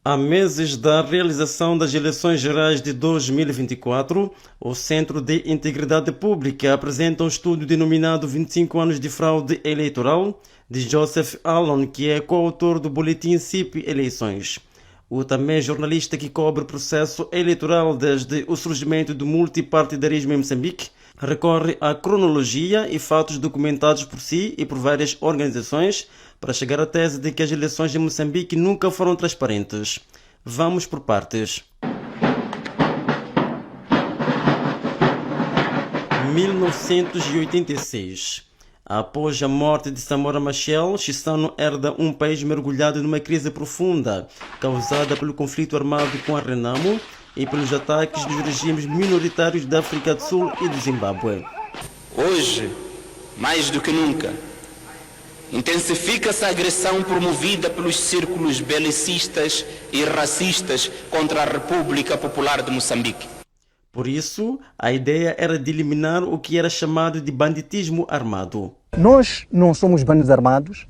Há meses da realização das eleições gerais de 2024, o Centro de Integridade Pública apresenta um estudo denominado 25 anos de fraude eleitoral, de Joseph Allen, que é coautor do boletim CIP Eleições. O também jornalista que cobre o processo eleitoral desde o surgimento do multipartidarismo em Moçambique, recorre à cronologia e fatos documentados por si e por várias organizações para chegar à tese de que as eleições em Moçambique nunca foram transparentes. Vamos por partes. 1986. Após a morte de Samora Machel, Chissano herda um país mergulhado numa crise profunda, causada pelo conflito armado com a Renamo e pelos ataques dos regimes minoritários da África do Sul e do Zimbábue. Hoje, mais do que nunca, intensifica-se a agressão promovida pelos círculos belicistas e racistas contra a República Popular de Moçambique. Por isso, a ideia era de eliminar o que era chamado de banditismo armado. Nós não somos bandidos armados,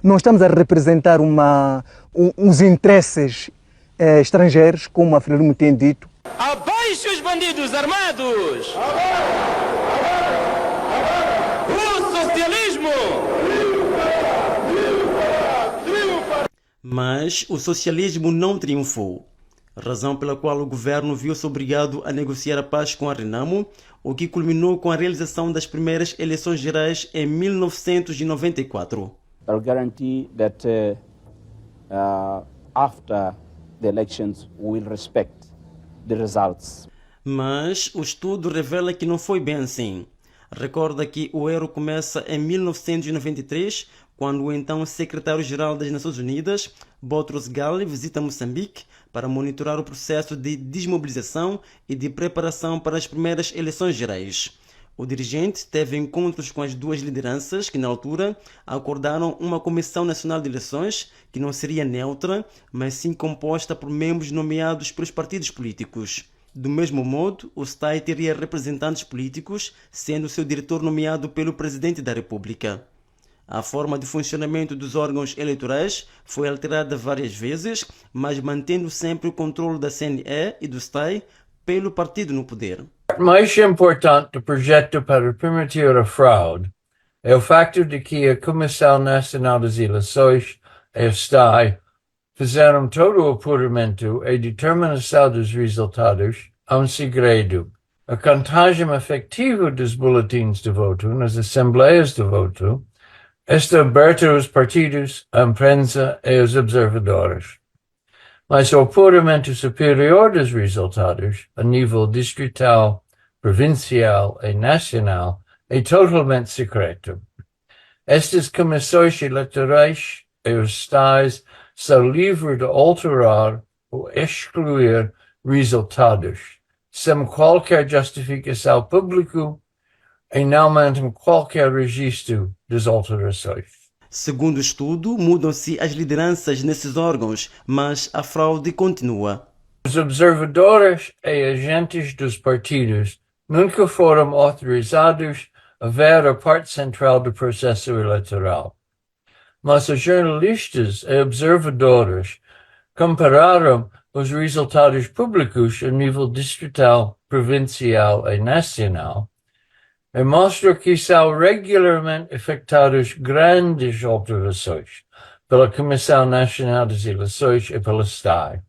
não estamos a representar uns interesses estrangeiros, como a Frelimo tem dito. Abaixo os bandidos armados! O socialismo! Mas o socialismo não triunfou, razão pela qual o governo viu-se obrigado a negociar a paz com a Renamo, o que culminou com a realização das primeiras eleições gerais em 1994. I'll guarantee that after the elections we will respect the results. Mas o estudo revela que não foi bem assim. Recorda que o erro começa em 1993, quando o então secretário-geral das Nações Unidas, Boutros Ghali, visita Moçambique para monitorar o processo de desmobilização e de preparação para as primeiras eleições gerais. O dirigente teve encontros com as duas lideranças que, na altura, acordaram uma Comissão Nacional de Eleições que não seria neutra, mas sim composta por membros nomeados pelos partidos políticos. Do mesmo modo, o STAI teria representantes políticos, sendo seu diretor nomeado pelo Presidente da República. A forma de funcionamento dos órgãos eleitorais foi alterada várias vezes, mas mantendo sempre o controle da CNE e do STAI pelo partido no poder. Mais importante do projeto para permitir a fraude é o facto de que a Comissão Nacional das Eleições e o STAI fizeram todo o apuramento e determinação dos resultados a segredo. A contagem efetiva dos boletins de voto nas assembleias de voto está aberta aos partidos, à imprensa e aos observadores. Mas o apuramento superior dos resultados, a nível distrital, provincial e nacional, é totalmente secreto. Estas comissões eleitorais e os STAIs são livres de alterar ou excluir resultados, sem qualquer justificação pública e não mantêm qualquer registro das alterações. Segundo o estudo, mudam-se as lideranças nesses órgãos, mas a fraude continua. Os observadores e agentes dos partidos nunca foram autorizados a ver a parte central do processo eleitoral. Mas os jornalistas e observadores compararam os resultados públicos a nível distrital, provincial e nacional e mostram que são regularmente efetuadas grandes alterações pela Comissão Nacional das Eleições e pela STAI.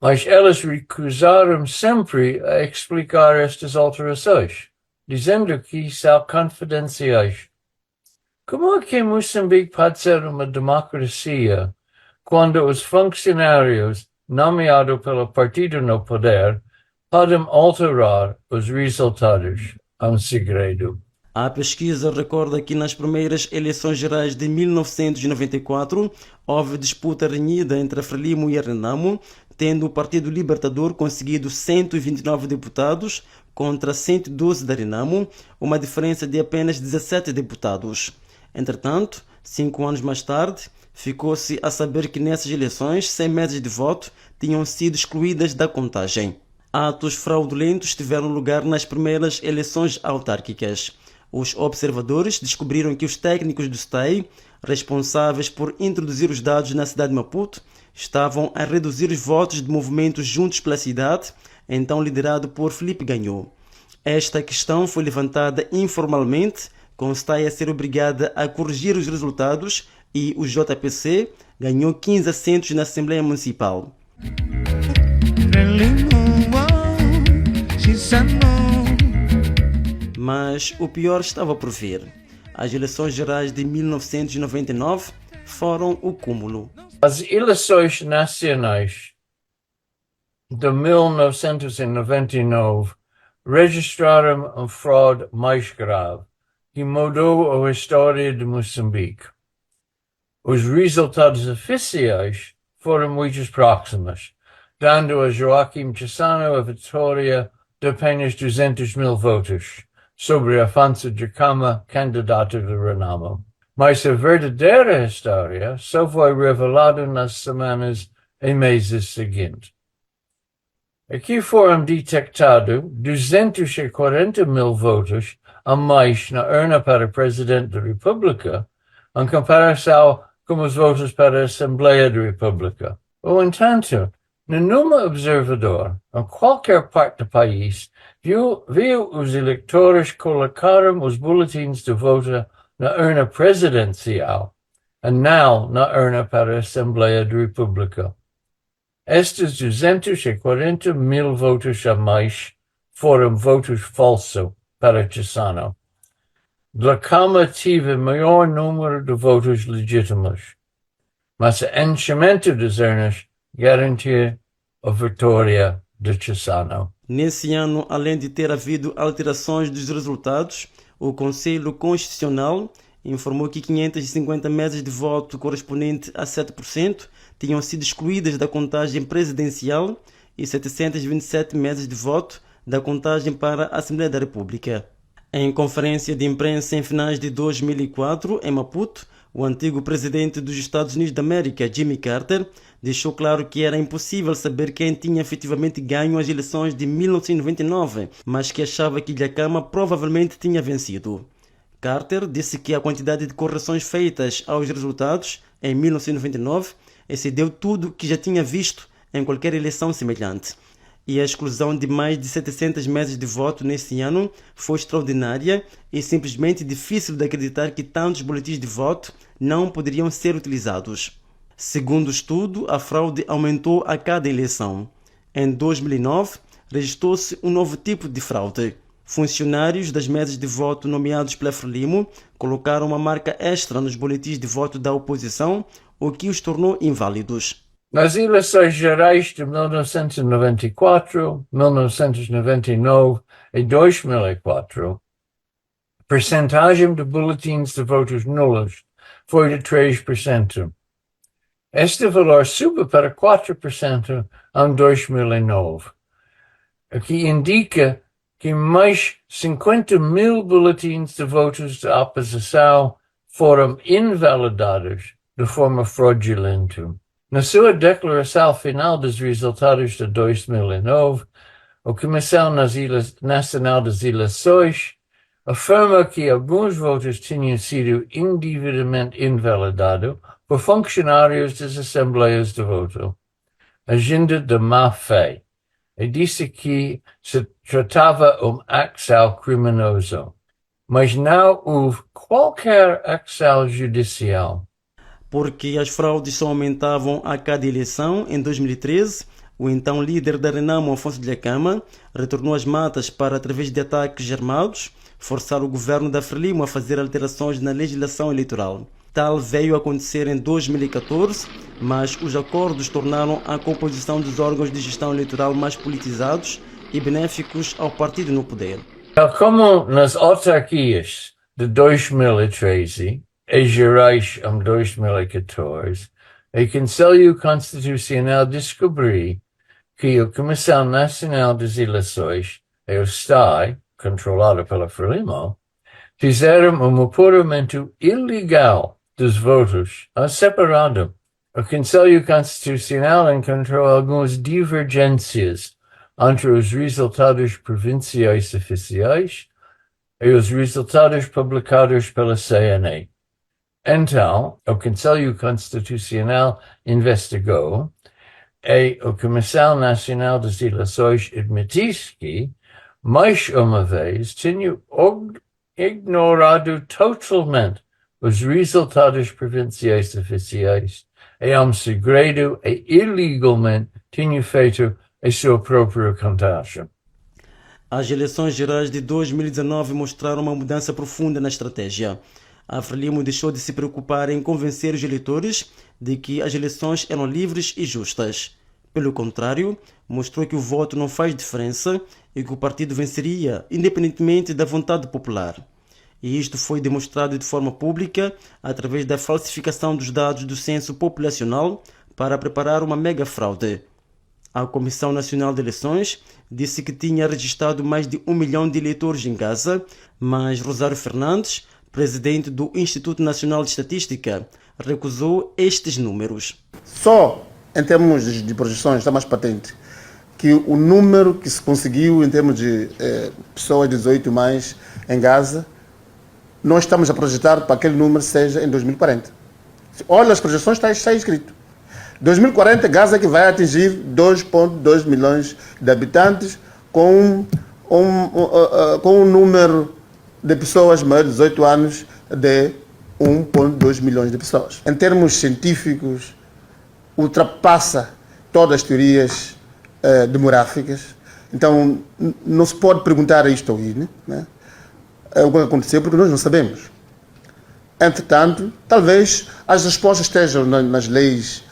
Mas elas recusaram sempre a explicar estas alterações, dizendo que são confidenciais. Como é que Moçambique pode ser uma democracia quando os funcionários nomeados pelo partido no poder podem alterar os resultados a segredo? A pesquisa recorda que nas primeiras eleições gerais de 1994 houve disputa renhida entre a Frelimo e a Renamo, tendo o Partido Libertador conseguido 129 deputados contra 112 da Renamo, uma diferença de apenas 17 deputados. Entretanto, 5 anos mais tarde, ficou-se a saber que nessas eleições 100 mesas de voto tinham sido excluídas da contagem. Atos fraudulentos tiveram lugar nas primeiras eleições autárquicas. Os observadores descobriram que os técnicos do STAI, responsáveis por introduzir os dados na cidade de Maputo, estavam a reduzir os votos do movimento Juntos pela Cidade, então liderado por Filipe Ganhou. Esta questão foi levantada informalmente, com Stay a ser obrigada a corrigir os resultados e o JPC ganhou 15 assentos na Assembleia Municipal. Mas o pior estava por vir. As eleições gerais de 1999 foram o cúmulo. As eleições nacionais de 1999 registraram uma fraude mais grave que mudou a história de Moçambique. Os resultados oficiais foram muito próximos, dando a Joaquim Chissano a vitória de apenas 200 mil votos sobre Afonso Dhlakama, candidato de Renamo. Mas a verdadeira história só foi revelada nas semanas e meses seguintes. Aqui foram detectados 240 mil votos a mais na urna para Presidente da República, em comparação com os votos para a Assembleia da República. No entanto, nenhum observador, em qualquer parte do país, viu os eleitores colocaram os boletins de voto na urna presidencial e não na urna para a Assembleia da República. Estes 240 mil votos a mais foram votos falsos para Chissano. Dhlakama teve maior número de votos legítimos, mas o enchimento das urnas garantia a vitória de Chissano. Nesse ano, além de ter havido alterações dos resultados, o Conselho Constitucional informou que 550 mesas de voto correspondente a 7% tinham sido excluídas da contagem presidencial e 727 mesas de voto da contagem para a Assembleia da República. Em conferência de imprensa em finais de 2004, em Maputo, o antigo presidente dos Estados Unidos da América, Jimmy Carter, deixou claro que era impossível saber quem tinha efetivamente ganho as eleições de 1999, mas que achava que Dhlakama provavelmente tinha vencido. Carter disse que a quantidade de correções feitas aos resultados em 1999 excedeu tudo que já tinha visto em qualquer eleição semelhante. E a exclusão de mais de 700 mesas de voto nesse ano foi extraordinária e simplesmente difícil de acreditar que tantos boletins de voto não poderiam ser utilizados. Segundo o estudo, a fraude aumentou a cada eleição. Em 2009, registrou-se um novo tipo de fraude. Funcionários das mesas de voto nomeados pela Frelimo colocaram uma marca extra nos boletins de voto da oposição, o que os tornou inválidos. Nas eleições gerais de 1994, 1999 e 2004, a percentagem de boletins de votos nulos foi de 3%. Este valor subiu para 4% em 2009, o que indica que mais 50 mil boletins de votos da oposição foram invalidados de forma fraudulenta. Na sua declaração final dos resultados de 2009, a Comissão Nacional das Eleições afirma que alguns votos tinham sido indevidamente invalidados por funcionários das Assembleias de Voto, agindo de má fé, e disse que se tratava de ação criminoso, mas não houve qualquer ação judicial. Porque as fraudes só aumentavam a cada eleição, em 2013, o então líder da Renamo, Afonso Dhlakama, retornou às matas para, através de ataques armados, forçar o governo da Frelimo a fazer alterações na legislação eleitoral. Tal veio a acontecer em 2014, mas os acordos tornaram a composição dos órgãos de gestão eleitoral mais politizados e benéficos ao partido no poder. Como nas autarquias de 2013 e gerais em 2014, o Conselho Constitucional descobriu que a Comissão Nacional das Eleições e o STAI, controlada pela Frelimo, fizeram um apuramento ilegal dos votos separado. O Conselho Constitucional encontrou algumas divergências entre os resultados provinciais oficiais e os resultados publicados pela CNE. Então, o Conselho Constitucional investigou e a Comissão Nacional das Eleições admitiu que, mais uma vez, tinha ignorado totalmente os resultados provinciais oficiais e, um segredo e ilegalmente, tinha feito a sua própria contagem. As eleições gerais de 2019 mostraram uma mudança profunda na estratégia. A Frelimo deixou de se preocupar em convencer os eleitores de que as eleições eram livres e justas. Pelo contrário, mostrou que o voto não faz diferença e que o partido venceria, independentemente da vontade popular. E isto foi demonstrado de forma pública através da falsificação dos dados do censo populacional para preparar uma mega fraude. A Comissão Nacional de Eleições disse que tinha registrado mais de 1 milhão de eleitores em Gaza, mas Rosário Fernandes, presidente do Instituto Nacional de Estatística, recusou estes números. Só em termos de projeções está mais patente que o número que se conseguiu em termos de pessoas de 18 mais em Gaza, nós estamos a projetar para aquele número seja em 2040. Olha as projeções, está escrito. 2040, Gaza que vai atingir 2,2 milhões de habitantes com um número de pessoas maiores de 18 anos de 1,2 milhões de pessoas. Em termos científicos, ultrapassa todas as teorias demográficas. Então, não se pode perguntar isto aí, né? O que aconteceu, porque nós não sabemos. Entretanto, talvez as respostas estejam nas leis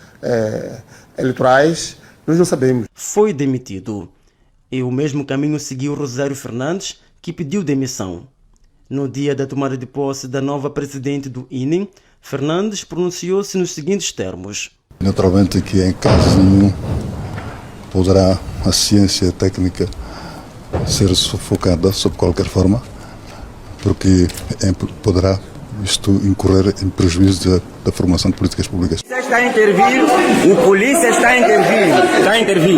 eleitorais, nós não sabemos. Foi demitido. E o mesmo caminho seguiu Rosário Fernandes, que pediu demissão. No dia da tomada de posse da nova presidente do INE, Fernandes pronunciou-se nos seguintes termos. Naturalmente que em caso nenhum poderá a ciência técnica ser sufocada sob qualquer forma, porque poderá isto incorrer em prejuízo da formação de políticas públicas. Está a intervir, o polícia está a intervir.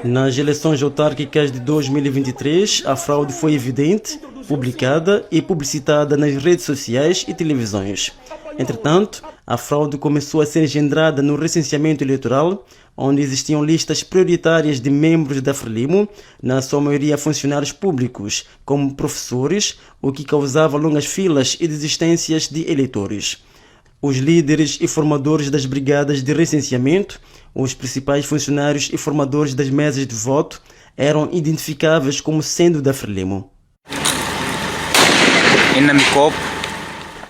Nas eleições autárquicas de 2023, a fraude foi evidente, publicada e publicitada nas redes sociais e televisões. Entretanto, a fraude começou a ser engendrada no recenseamento eleitoral, onde existiam listas prioritárias de membros da Frelimo, na sua maioria funcionários públicos, como professores, o que causava longas filas e desistências de eleitores. Os líderes e formadores das brigadas de recenseamento, os principais funcionários e formadores das mesas de voto, eram identificáveis como sendo da Frelimo.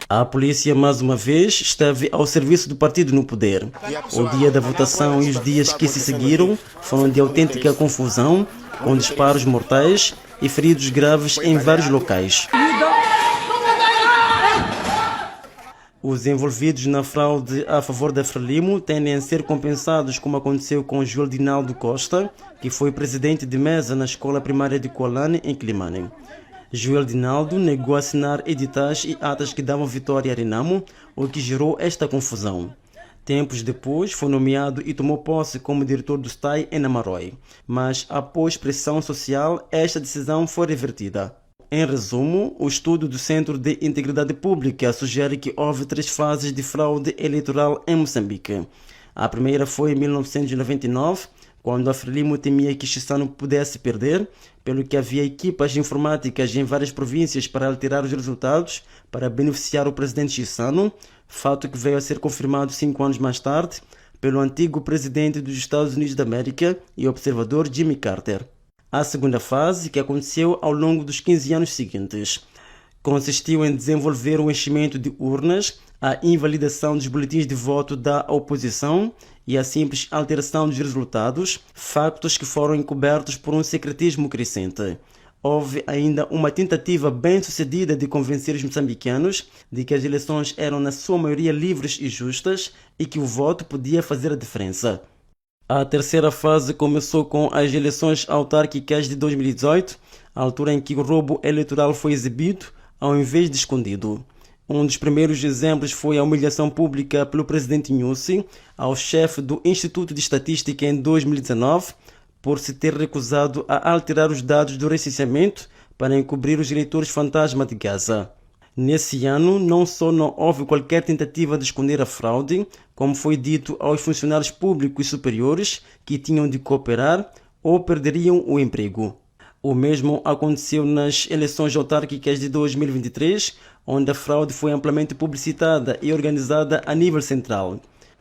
A polícia, mais uma vez, esteve ao serviço do partido no poder. O dia da votação e os dias que se seguiram foram de autêntica confusão, com disparos mortais e feridos graves em vários locais. Os envolvidos na fraude a favor da Frelimo tendem a ser compensados, como aconteceu com Joel Dinaldo Costa, que foi presidente de mesa na escola primária de Kualane, em Quilimane. Joel Dinaldo negou assinar editais e atas que davam vitória a Renamo, o que gerou esta confusão. Tempos depois, foi nomeado e tomou posse como diretor do STAI em Namaroi, mas após pressão social, esta decisão foi revertida. Em resumo, o estudo do Centro de Integridade Pública sugere que houve 3 fases de fraude eleitoral em Moçambique. A primeira foi em 1999, quando a Frelimo temia que Chissano pudesse perder, pelo que havia equipas informáticas em várias províncias para alterar os resultados para beneficiar o presidente Chissano, fato que veio a ser confirmado 5 anos mais tarde pelo antigo presidente dos Estados Unidos da América e observador Jimmy Carter. A segunda fase, que aconteceu ao longo dos 15 anos seguintes, consistiu em desenvolver o enchimento de urnas, a invalidação dos boletins de voto da oposição e a simples alteração dos resultados, factos que foram encobertos por um secretismo crescente. Houve ainda uma tentativa bem-sucedida de convencer os moçambicanos de que as eleições eram na sua maioria livres e justas e que o voto podia fazer a diferença. A terceira fase começou com as eleições autárquicas de 2018, a altura em que o roubo eleitoral foi exibido ao invés de escondido. Um dos primeiros exemplos foi a humilhação pública pelo presidente Nyusi ao chefe do Instituto de Estatística em 2019 por se ter recusado a alterar os dados do recenseamento para encobrir os eleitores fantasma de Gaza. Nesse ano, não só não houve qualquer tentativa de esconder a fraude, como foi dito aos funcionários públicos superiores que tinham de cooperar ou perderiam o emprego. O mesmo aconteceu nas eleições autárquicas de 2023, onde a fraude foi amplamente publicitada e organizada a nível central.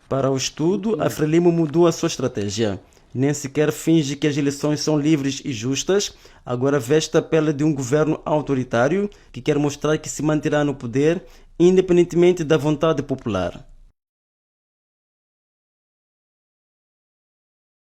Para o estudo, a Frelimo mudou a sua estratégia. Nem sequer finge que as eleições são livres e justas, agora veste a pele de um governo autoritário que quer mostrar que se manterá no poder, independentemente da vontade popular.